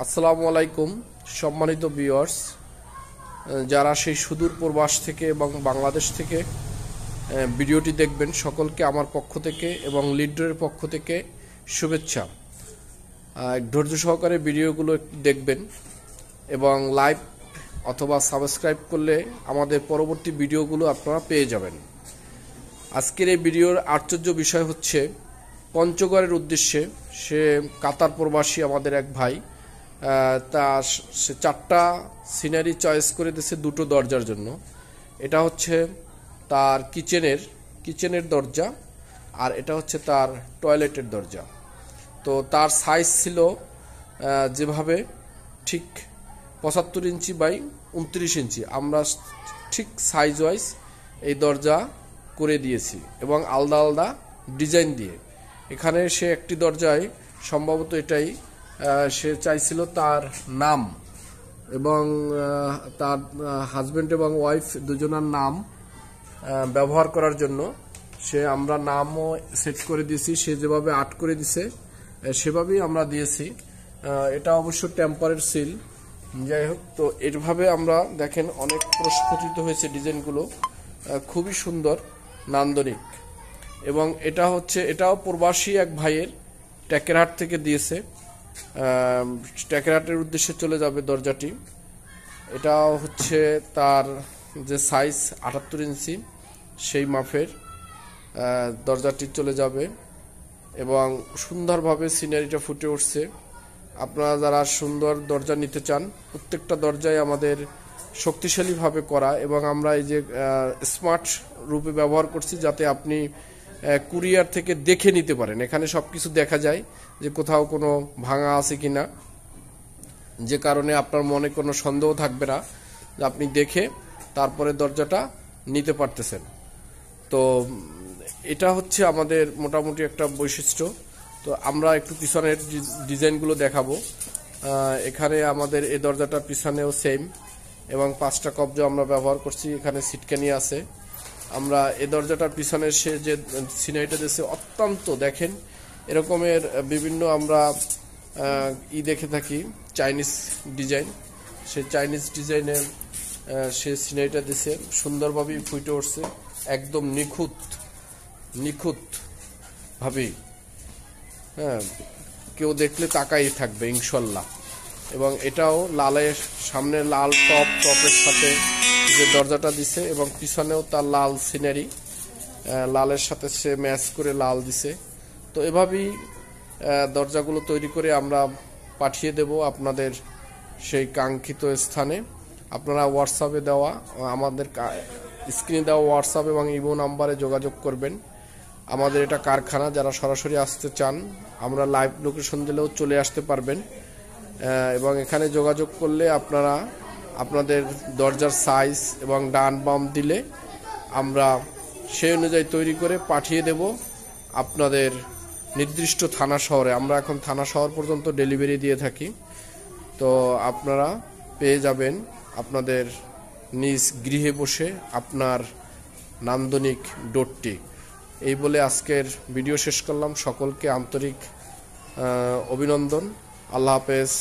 আসসালামু আলাইকুম সম্মানিত ভিউয়ার্স, যারা সেই সুদূর প্রবাস থেকে এবং বাংলাদেশ থেকে ভিডিওটি দেখবেন সকলকে আমার পক্ষ থেকে এবং লিডারের পক্ষ থেকে শুভেচ্ছা। ধৈর্য সহকারে ভিডিওগুলো দেখবেন এবং লাইক অথবা সাবস্ক্রাইব করলে আমাদের পরবর্তী ভিডিওগুলো আপনারা পেয়ে যাবেন। আজকের এই ভিডিওর আশ্চর্য বিষয় হচ্ছে পঞ্চগড়ের উদ্দেশ্যে সে কাতার প্রবাসী আমাদের এক ভাই, সে 4টা সিনারি চয়েস করে দিয়েছে 2টো দরজার জন্য। এটা হচ্ছে তার কিচেনের দরজা আর এটা হচ্ছে তার টয়লেটের দরজা। তো তার সাইজ ছিল যেভাবে ঠিক 75 ইঞ্চি বাই 29 ইঞ্চি। আমরা ঠিক সাইজ ওয়াইজ এই দরজা করে দিয়েছি এবং আলাদা আলাদা ডিজাইন দিয়ে। এখানে সে একটি দরজায় সম্ভবত এটাই সে চাইছিল তার নাম এবং তার হাজব্যান্ড এবং ওয়াইফ দুজনের নাম ব্যবহার করার জন্য আমরা নামও সেট করে দিয়েছি। সে যেভাবে আর্ট করে দিছে সেভাবেই আমরা দিয়েছি। এটা অবশ্য টেম্পারের সিল, যাই হোক। তো এভাবে আমরা দেখেন অনেক প্রস্ফুটিত হয়েছে ডিজাইনগুলো, খুবই সুন্দর নান্দনিক। এবং এটাও প্রবাসী এক ভাইয়ের টেকেরহাট থেকে দিয়েছে। টেকেরহাটের উদ্দেশ্যে চলে যাবে দরজাটি। এটা হচ্ছে তার যে সাইজ 78 ইঞ্চি সেই মাপের দরজাটি চলে যাবে এবং সুন্দরভাবে সিনারিটা ফুটে উঠছে। আপনারা যারা সুন্দর দরজা নিতে চান, প্রত্যেকটা দরজায় আমাদের শক্তিশালীভাবে করা এবং আমরা এই যে স্মার্ট রূপে ব্যবহার করছি যাতে আপনি কুরিয়ার থেকে দেখে নিতে পারেন। এখানে সবকিছু দেখা যায় যে কোথাও কোনো ভাঙা আছে কিনা, যে কারণে আপনার মনে কোনো সন্দেহ থাকবে না, যে আপনি দেখে তারপরে দরজাটা নিতে পারতেছেন। তো এটা হচ্ছে আমাদের মোটামুটি একটা বৈশিষ্ট্য। তো আমরা একটু পিছনের ডিজাইনগুলো দেখাবো। এখানে আমাদের এই দরজাটার পিছনেও সেম এবং 5টা কবজা আমরা ব্যবহার করছি। এখানে সিটকানি আছে। আমরা এই দরজাটার পিছনে সে যে সিনারিটা দিয়েছে অত্যন্ত দেখেন এরকমের বিভিন্ন আমরা দেখে থাকি চাইনিজ ডিজাইন। সে চাইনিজ ডিজাইনের সে সিনারিটা দিয়েছে, সুন্দরভাবেই ফুটে উঠছে, একদম নিখুঁত ভাবেই। হ্যাঁ, কেউ দেখলে তাকাই থাকবে ইনশাল্লাহ। এবং এটাও লালের সামনে লাল টপের সাথে যে দরজাটা দিছে এবং পিছনেও তার লাল সিনারি, লালের সাথে সে ম্যাচ করে লাল দিছে। তো এভাবেই দরজাগুলো তৈরি করে আমরা পাঠিয়ে দেব আপনাদের সেই কাঙ্ক্ষিত স্থানে। আপনারা হোয়াটসঅ্যাপে দেওয়া আমাদের স্ক্রিনে দেওয়া হোয়াটসঅ্যাপ এবং ইমো নাম্বারে যোগাযোগ করবেন। আমাদের এটা কারখানা, যারা সরাসরি আসতে চান আমরা লাইভ লোকেশন দিলেও চলে আসতে পারবেন। এবং এখানে যোগাযোগ করলে আপনারা আপনাদের দরজার সাইজ এবং ডান বাম দিলে আমরা সেই অনুযায়ী তৈরি করে পাঠিয়ে দেব আপনাদের নির্দিষ্ট থানা শহরে। আমরা এখন থানা শহর পর্যন্ত ডেলিভারি দিয়ে থাকি। তো আপনারা পেয়ে যাবেন আপনাদের নিজ গৃহে বসে আপনার নান্দনিক ডোরটি। এই বলে আজকের ভিডিও শেষ করলাম। সকলকে আন্তরিক অভিনন্দন। আল্লাহ হাফেজ।